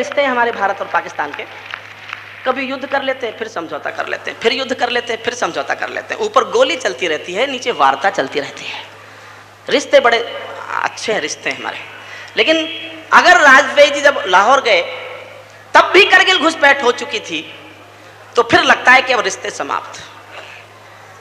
रिश्ते हैं हमारे भारत और पाकिस्तान के। कभी युद्ध कर लेते हैं, फिर समझौता कर लेते हैं, फिर युद्ध कर लेते हैं, फिर समझौता कर लेते हैं। ऊपर गोली चलती रहती है, नीचे वार्ता चलती रहती है। रिश्ते बड़े अच्छे हैं रिश्ते हमारे। लेकिन अगर वाजपेयी जी जब लाहौर गए तब भी करगिल घुसपैठ हो चुकी थी, तो फिर लगता है कि अब रिश्ते समाप्त।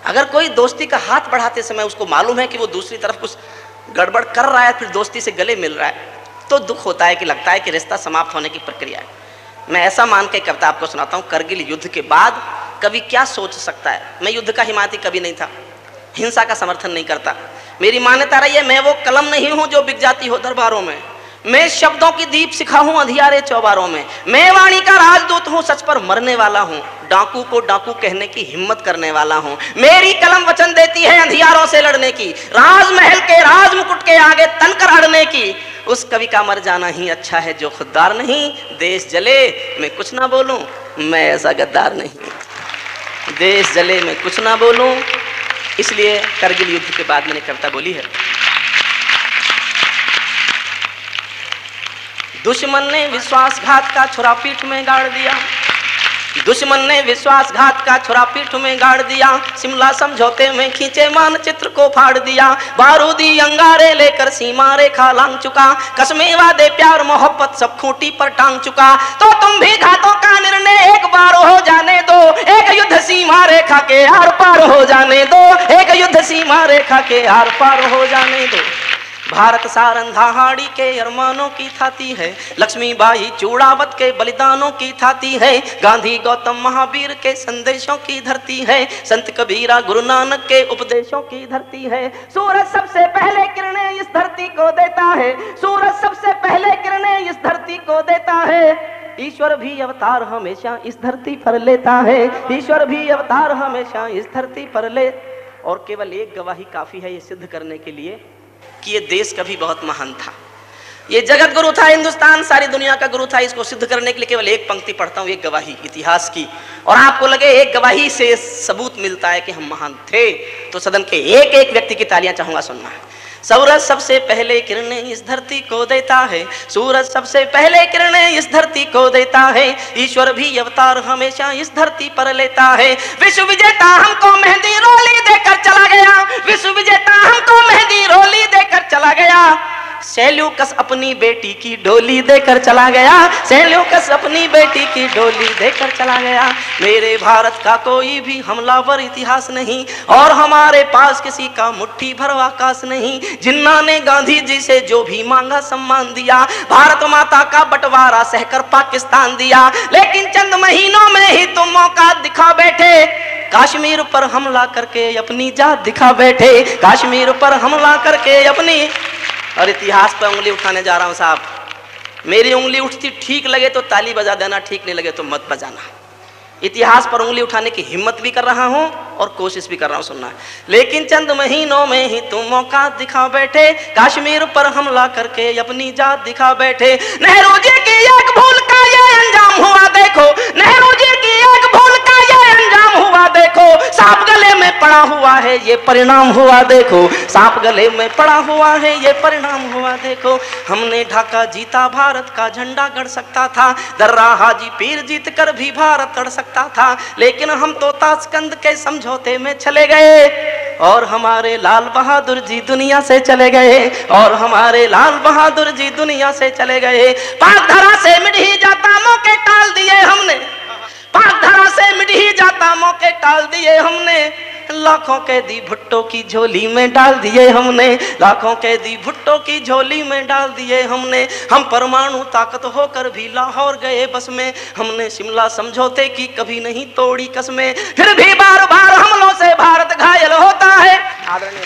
अगर कोई दोस्ती का हाथ बढ़ाते समय उसको मालूम है कि वो दूसरी तरफ कुछ गड़बड़ कर रहा है, फिर दोस्ती से गले मिल रहा है, तो दुख होता है कि लगता है कि रिश्ता समाप्त होने की प्रक्रिया है। मैं ऐसा मान के कविता आपको सुनाता हूँ। करगिल युद्ध के बाद कवि क्या सोच सकता है। मैं युद्ध का हिमायती कभी नहीं था, हिंसा का समर्थन नहीं करता। मेरी मान्यता रही है, मैं वो कलम नहीं हूं जो बिक जाती हो दरबारों में। मैं शब्दों की दीप सिखा हूं अंधियारे चौबारों में। मैं वाणी का राजदूत हूं, सच पर मरने वाला हूं, डाकू को डाकू कहने की हिम्मत करने वाला हूं। मेरी कलम वचन देती है अंधियारों से लड़ने की, राजमहल के राज मुकुट के आगे तनकर अड़ने की। उस कवि का मर जाना ही अच्छा है जो खुददार नहीं। देश जले मैं कुछ ना बोलूं, मैं ऐसा गद्दार नहीं। देश जले मैं कुछ ना बोलूं, इसलिए करगिल युद्ध के बाद मैंने कविता बोली है। दुश्मन ने विश्वासघात का छुरा पीठ में गाड़ दिया, दुश्मन ने विश्वासघात का छुरा पीठ में गाड़ दिया। शिमला समझौते में खींचे मानचित्र को फाड़ दिया। बारूदी अंगारे लेकर सीमा रेखा लांग चुका, कसमें वादे प्यार मोहब्बत सब खूंटी पर टांग चुका। तो तुम भी घातों का निर्णय एक बार हो जाने दो, एक युद्ध सीमा रेखा के आर पार हो जाने दो, एक युद्ध सीमा रेखा के आर पार हो जाने दो। भारत सारंधाहाड़ी के अरमानों की थाती है, लक्ष्मीबाई चूड़ावत के बलिदानों की थाती है, गांधी गौतम महावीर के संदेशों की धरती है, संत कबीरा गुरु नानक के उपदेशों की धरती है। सूरज सबसे पहले किरणें इस धरती को देता है, सूरज सबसे पहले किरणें इस धरती को देता है। ईश्वर भी अवतार हमेशा इस धरती पर लेता है, ईश्वर भी अवतार हमेशा इस धरती पर ले। और केवल एक गवाही काफी है ये सिद्ध करने के लिए कि ये देश कभी बहुत महान था, ये जगत गुरु था, हिंदुस्तान सारी दुनिया का गुरु था। इसको सिद्ध करने के लिए केवल एक पंक्ति पढ़ता हूँ, एक गवाही इतिहास की, और आपको लगे एक गवाही से सबूत मिलता है कि हम महान थे, तो सदन के एक एक व्यक्ति की तालियां चाहूंगा सुनना है। सूरज सबसे पहले किरणें इस धरती को देता है, सूरज सबसे पहले किरणें इस धरती को देता है, ईश्वर भी अवतार हमेशा इस धरती पर लेता है। विश्व विजेता हमको मेहंदी रोली देकर चला गया, विश्व विजेता हमको मेहंदी रोली देकर चला गया। सेल्यूकस अपनी बेटी की डोली देकर चला गया, सेल्यूकस अपनी बेटी की डोली देकर चला गया। मेरे भारत का कोई भी हमलावर इतिहास नहीं, और हमारे पास किसी का मुट्ठी भर आकाश नहीं। जिन्ना ने गांधी जी से जो भी मांगा सम्मान दिया, भारत माता का बंटवारा सहकर पाकिस्तान दिया। लेकिन चंद महीनों में ही तुम मौका दिखा बैठे, कश्मीर पर हमला करके अपनी जात दिखा बैठे, कश्मीर पर हमला करके अपनी। और इतिहास पर उंगली उठाने जा रहा हूं साहब, मेरी उंगली उठती ठीक लगे तो ताली बजा देना, ठीक नहीं लगे तो मत बजाना। इतिहास पर उंगली उठाने की हिम्मत भी कर रहा हूं और कोशिश भी कर रहा हूं सुनना। लेकिन चंद महीनों में ही तुम मौका दिखा बैठे, कश्मीर पर हमला करके अपनी जात दिखा बैठे। नेहरू जी की एक भूल का ये अंजाम हुआ देखो, नेहरू जी की एक भूल का ये अंजाम हुआ देखो। सांप गले में पड़ा हुआ है ये परिणाम हुआ देखो, सांप गले में पड़ा हुआ है ये परिणाम हुआ देखो। हमने ढाका जीता, भारत का झंडा गड़ सकता था, दर्रा हाजी पीर जीत कर भी भारत अड़ सकता था। लेकिन हम तो ताशकंद के समझौते में चले गए, और हमारे लाल बहादुर जी दुनिया से चले गए, और हमारे लाल बहादुर जी दुनिया से चले गए। पाक धरा से मिट ही जाता मौके टाल दिए हमने, पाक धरा से मिट ही जाता मौके टाल दिए हमने। लाखों कैदी भुट्टो की झोली में डाल दिए हमने, लाखों कैदी भुट्टो की झोली में डाल दिए हमने। हम परमाणु ताकत होकर भी लाहौर गए बस में, हमने शिमला समझौते की कभी नहीं तोड़ी कसमें। फिर भी बार बार हमलों से भारत घायल होता है। आदरणीय,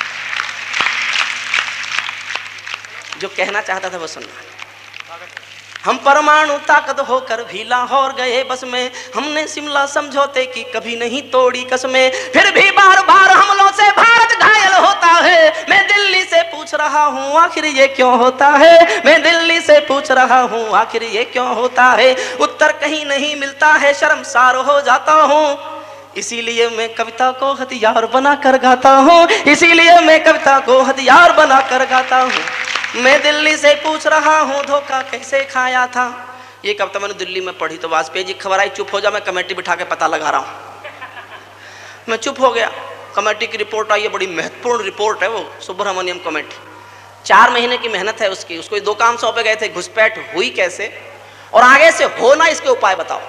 जो कहना चाहता था वो सुनना। हम परमाणु ताकत होकर भी लाहौर गए बस में, हमने शिमला समझौते की कभी नहीं तोड़ी कसमें। फिर भी बार बार हमलों से भारत घायल होता है। मैं दिल्ली से पूछ रहा हूँ आखिर ये क्यों होता है, मैं दिल्ली से पूछ रहा हूँ आखिर ये क्यों होता है। उत्तर कहीं नहीं मिलता है, शर्मसार हो जाता हूँ, इसीलिए मैं कविता को हथियार बना कर गाता हूँ, इसीलिए मैं कविता को हथियार बना कर गाता हूँ। मैं दिल्ली से पूछ रहा हूँ धोखा कैसे खाया था, ये कविता मैंने दिल्ली में पढ़ी तो वाजपेयी जी खबर आई, चुप हो जा, मैं कमेटी बिठा के पता लगा रहा हूँ। मैं चुप हो गया। कमेटी की रिपोर्ट आई है, बड़ी महत्वपूर्ण रिपोर्ट है वो, सुब्रमण्यम कमेटी। 4 महीने की मेहनत है उसकी। उसको 2 काम सौंपे गए थे, घुसपैठ हुई कैसे और आगे से हो ना इसके उपाय बताओ।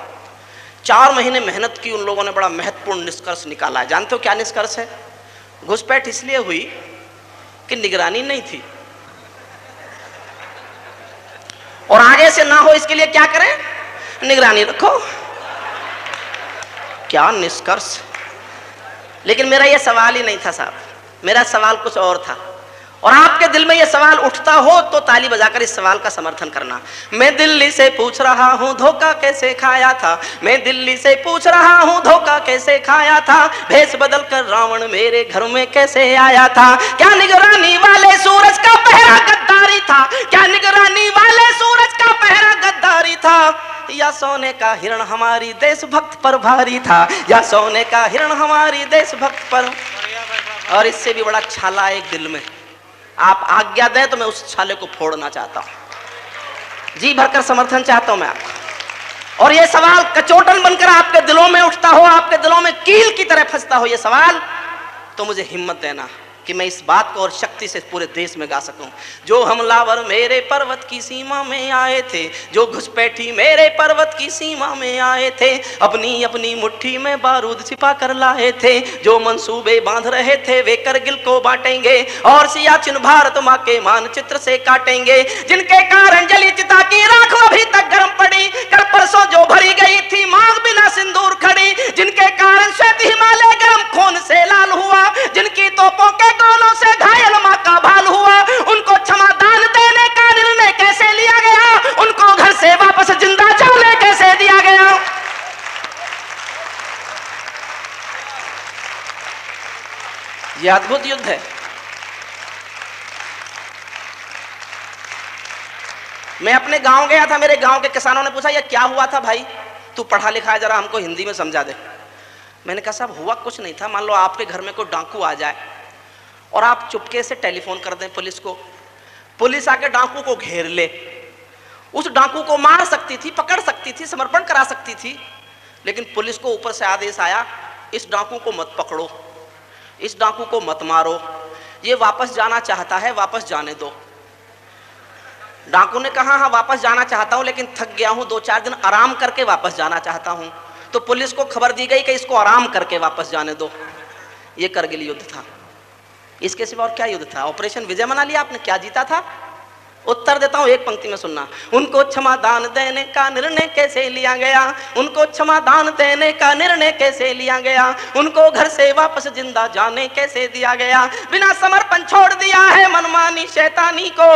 4 महीने मेहनत की उन लोगों ने, बड़ा महत्वपूर्ण निष्कर्ष निकाला है। जानते हो क्या निष्कर्ष है? घुसपैठ इसलिए हुई कि निगरानी नहीं थी, और आगे से ना हो इसके लिए क्या करें? निगरानी रखो। क्या निष्कर्ष! लेकिन मेरा यह सवाल ही नहीं था साहब, मेरा सवाल कुछ और था। और आपके दिल में यह सवाल उठता हो तो ताली बजाकर इस सवाल का समर्थन करना। मैं दिल्ली से पूछ रहा हूं धोखा कैसे खाया था, मैं दिल्ली से पूछ रहा हूं धोखा कैसे खाया था, भेष बदल कर रावण मेरे घर में कैसे आया था। क्या निगरानी वाले सूरज का पहरा गद्दारी था, क्या निगरानी वाले सूरज का पहरा गद्दारी था, या सोने का हिरण हमारी देशभक्त पर भारी था, या सोने का हिरण हमारी देशभक्त पर। और इससे भी बड़ा छाला एक दिल में, आप आज्ञा दें तो मैं उस छाले को फोड़ना चाहता हूं, जी भरकर समर्थन चाहता हूं मैं आपको। और ये सवाल कचोटन बनकर आपके दिलों में उठता हो, आपके दिलों में कील की तरह फंसता हो ये सवाल, तो मुझे हिम्मत देना कि मैं इस बात को और शक्ति से पूरे देश में गा सकूं। जो हमलावर मेरे पर्वत की सीमा में आए थे, जो घुसपैठी मेरे पर्वत की सीमा में आए थे, अपनी अपनी मुट्ठी में बारूद छिपा कर लाए थे, जो मंसूबे बांध रहे थे वे करगिल को बांटेंगे और सियाचिन भारत माँ के मानचित्र से काटेंगे, जिनके कारण जली चिता की राख अभी तक गर्म पड़ी, कल परसों जो भरी गई थी मांग बिना सिंदूर खड़ी, जिनके कारण श्वेत हिमालय गर्म खून से लाल हुआ, जिनकी तोपों के गोलों से घायल मां का भाल हुआ, उनको क्षमादान देने का निर्णय कैसे लिया गया, उनको घर से वापस जिंदा जाने कैसे दिया गया। यह अद्भुत युद्ध है। मैं अपने गांव गया था, मेरे गांव के किसानों ने पूछा यह क्या हुआ था भाई, तू पढ़ा लिखा है, जरा हमको हिंदी में समझा दे। मैंने कहा साहब हुआ कुछ नहीं था, मान लो आपके घर में कोई डाकू आ जाए और आप चुपके से टेलीफोन कर दें पुलिस को, पुलिस आके डाकू को घेर ले, उस डाकू को मार सकती थी, पकड़ सकती थी, समर्पण करा सकती थी, लेकिन पुलिस को ऊपर से आदेश आया इस डाकू को मत पकड़ो, इस डाकू को मत मारो, ये वापस जाना चाहता है, वापस जाने दो। डाकू ने कहा हाँ वापस जाना चाहता हूं, लेकिन थक गया हूं, 2-4 दिन आराम करके वापस जाना चाहता हूं। तो पुलिस को खबर दी गई कि इसको आराम करके वापस जाने दो। ये करगिल युद्ध था। इसके सिवा और क्या युद्ध था? ऑपरेशन विजय मना लिया आपने, क्या जीता था? उत्तर देता हूं, एक पंक्ति में सुनना। उनको क्षमादान देने का निर्णय कैसे लिया गया, उनको क्षमादान देने का निर्णय कैसे लिया गया, उनको घर से वापस जिंदा जाने कैसे दिया गया, बिना समर्पण छोड़ दिया है मनमानी शैतानी को,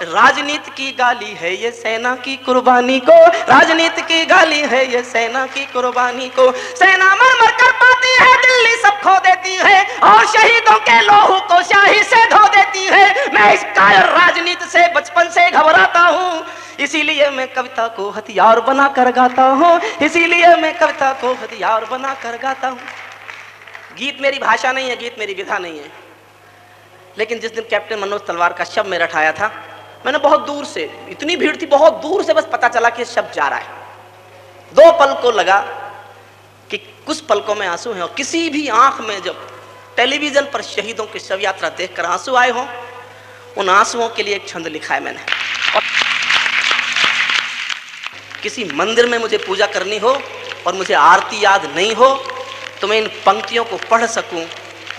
राजनीति की गाली है ये सेना की कुर्बानी को, राजनीति की गाली है ये सेना की कुर्बानी को, सेना मर मर कर पाती है, दिल्ली सब खो देती है, और शहीदों के लोहू को शाही से धो देती है। मैं इस कायर राजनीति से बचपन से घबराता हूँ, इसीलिए मैं कविता को हथियार बना कर गाता हूँ, इसीलिए मैं कविता को हथियार बना कर गाता हूँ। गीत मेरी भाषा नहीं है, गीत मेरी विधा नहीं है, लेकिन जिस दिन कैप्टन मनोज तलवार का शब्द में रठाया था, मैंने बहुत दूर से, इतनी भीड़ थी, बहुत दूर से बस पता चला कि शब्द जा रहा है। 2 पल को लगा कि कुछ पलकों में आंसू हैं, और किसी भी आंख में जब टेलीविजन पर शहीदों की शव यात्रा देखकर आंसू आए हों, उन आंसुओं के लिए एक छंद लिखा है मैंने। और किसी मंदिर में मुझे पूजा करनी हो और मुझे आरती याद नहीं हो, तो मैं इन पंक्तियों को पढ़ सकूं,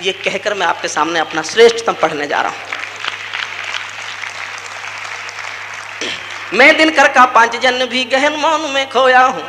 ये कहकर मैं आपके सामने अपना श्रेष्ठतम पढ़ने जा रहा हूं। मैं दिनकर का 5 जन्म भी गहन मौन में खोया हूँ,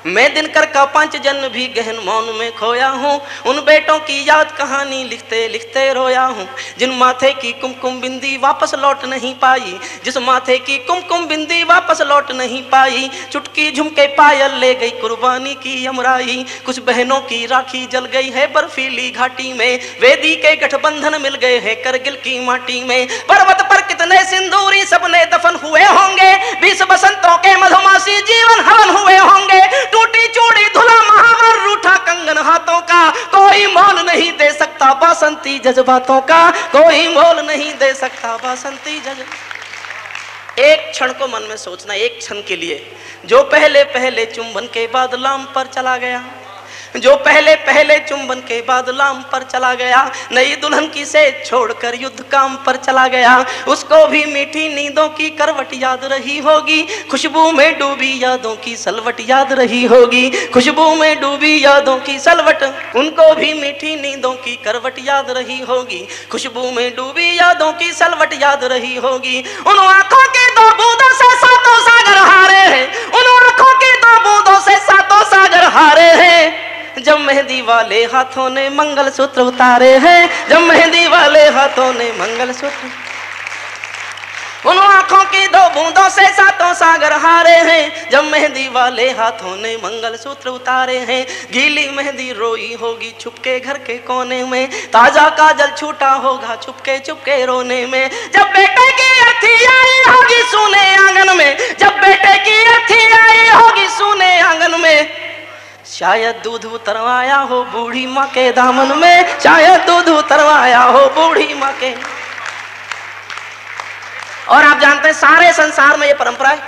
मैं दिनकर का 5 जन्म भी गहन मौन में खोया हूँ, उन बेटों की याद कहानी लिखते लिखते रोया हूँ, जिन माथे की कुमकुम बिंदी वापस लौट नहीं पाई, जिस माथे की कुमकुम बिंदी वापस लौट नहीं पाई, चुटकी झुमके पायल ले गई कुर्बानी की अमराई, कुछ बहनों की राखी जल गई है बर्फीली घाटी में, वेदी के गठबंधन मिल गए हैं करगिल की माटी में, पर्वत पर कितने सिंदूरी सबने दफन हुए होंगे, 20 बसंतों के मधुमासी जीवन हवन हुए होंगे, टूटी चूड़ी धुला महावर रूठा कंगन हाथों का, कोई मोल नहीं दे सकता बसंती जज्बातों का, कोई मोल नहीं दे सकता बसंती जज्बातों। एक क्षण को मन में सोचना, एक क्षण के लिए, जो पहले पहले चुंबन के बाद लाम पर चला गया, जो पहले पहले चुंबन के बाद लाम पर चला गया, नई दुल्हन की से छोड़कर युद्ध काम पर चला गया, उसको भी मीठी नींदों की करवट याद रही होगी, खुशबू में डूबी यादों की सलवट याद रही होगी, खुशबू में डूबी यादों की सलवट, उनको भी मीठी नींदों की करवट याद रही होगी, खुशबू में डूबी यादों की सलवट याद रही होगी। उन आंखों की दो बूंदों से सातों सागर हारे हैं, उन आंखों की दो बूंदों से सातों सागर हारे हैं, जब मेहंदी वाले हाथों ने मंगलसूत्र उतारे हैं, जब मेहंदी वाले हाथों ने मंगलसूत्र, उन आंखों की दो बूंदों से सातों सागर हारे हैं, जब मेहंदी वाले हाथों ने मंगलसूत्र उतारे हैं। गीली मेहंदी रोई होगी छुपके घर के कोने में, ताजा काजल छूटा होगा छुपके छुपके रोने में, जब बेटे की अर्थी आई होगी सूने आंगन में, जब बेटे की अर्थी आई होगी सूने आंगन में, शायद दूध उतरवाया हो बूढ़ी माँ के दामन में, शायद दूध उतरवाया हो बूढ़ी माँ के। और आप जानते हैं सारे संसार में ये परंपरा है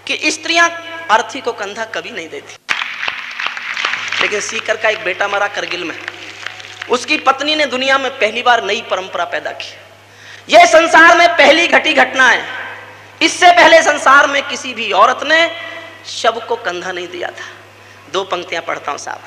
कि स्त्रियां अर्थी को कंधा कभी नहीं देती, लेकिन सीकर का एक बेटा मरा करगिल में, उसकी पत्नी ने दुनिया में पहली बार नई परंपरा पैदा की। यह संसार में पहली घटी घटना है, इससे पहले संसार में किसी भी औरत ने शव को कंधा नहीं दिया था। दो पंक्तियां पढ़ता हूं साहब।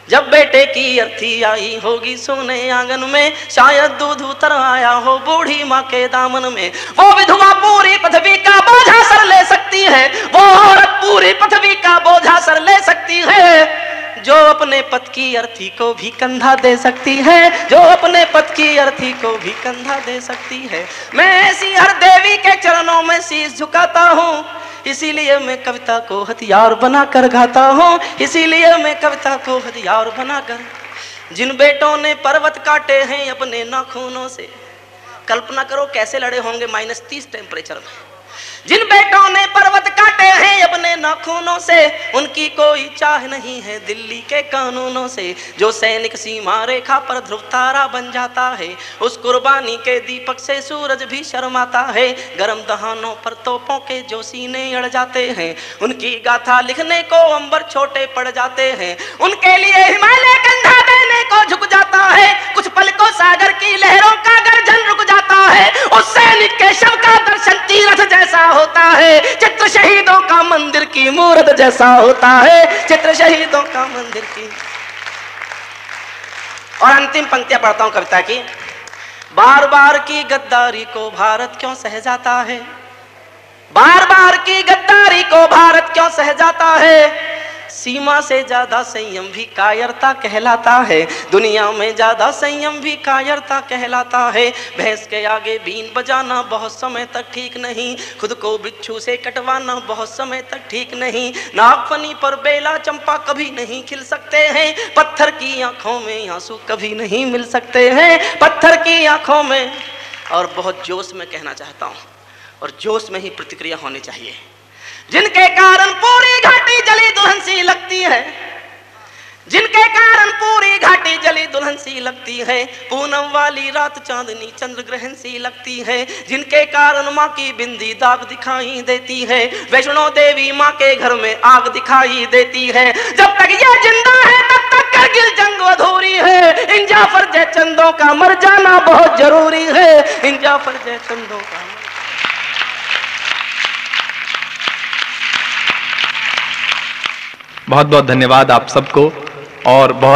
जब बेटे की अर्थी आई होगी सोने आंगन में, शायद दूध उतर आया हो बूढ़ी माँ के दामन में, वो विधवा पूरी पृथ्वी का बोझा सर ले सकती है, वो औरत पूरी पृथ्वी का बोझा सर ले सकती है, जो अपने पति की अर्थी को भी कंधा दे सकती है, जो अपने पति की अर्थी को भी कंधा दे सकती है। मैं ऐसी हर देवी के चरणों में शीश झुकाता हूँ, इसीलिए मैं कविता को हथियार बनाकर गाता हूँ, इसीलिए मैं कविता को हथियार बनाकर। जिन बेटों ने पर्वत काटे हैं अपने नाखूनों से, कल्पना करो कैसे लड़े होंगे -30 टेम्परेचर में। जिन बेटों ने पर्वत काटे हैं अपने नाखूनों से, उनकी कोई चाह नहीं है दिल्ली के कानूनों से। जो सैनिक सीमा रेखा पर ध्रुव तारा बन जाता है, उस कुर्बानी के दीपक से सूरज भी शर्माता है। गरम दहानों पर तोपों के जो सीने अड़ जाते हैं, उनकी गाथा लिखने को अंबर छोटे पड़ जाते हैं। उनके लिए हिमालय कंधा देने को झुक जाता है, कुछ पल को सागर की लहरों का गर्जन रुक जाता है। उस सैनिक के शव का दर्शन तीरथ जैसा होता है, चित्र शहीदों का मंदिर की मूरत जैसा होता है, चित्र शहीदों का मंदिर की। और अंतिम पंक्तियां पढ़ता हूं कविता की। बार बार की गद्दारी को भारत क्यों सह जाता है, बार बार की गद्दारी को भारत क्यों सह जाता है। सीमा से ज्यादा संयम भी कायरता कहलाता है, दुनिया में ज्यादा संयम भी कायरता कहलाता है। भैंस के आगे बीन बजाना बहुत समय तक ठीक नहीं, खुद को बिच्छू से कटवाना बहुत समय तक ठीक नहीं। नागफनी पर बेला चंपा कभी नहीं खिल सकते हैं, पत्थर की आंखों में आंसू कभी नहीं मिल सकते हैं, पत्थर की आंखों में। और बहुत जोश में कहना चाहता हूँ, और जोश में ही प्रतिक्रिया होनी चाहिए। जिनके कारण पूरी घाटी जली दुल्हन सी लगती है, जिनके कारण पूरी घाटी जली दुल्हन सी लगती है। पूनम वाली रात चांदनी चंद्र ग्रहण सी लगती है, जिनके कारण माँ की बिंदी दाग दिखाई देती है। वैष्णो देवी माँ के घर में आग दिखाई देती है। जब तक ये जिंदा है तब तक करगिल जंग अधूरी है। इन जाफर जयचंदों का मर जाना बहुत जरूरी है, इन जाफर जयचंदों का। बहुत बहुत धन्यवाद आप सबको। और बहुत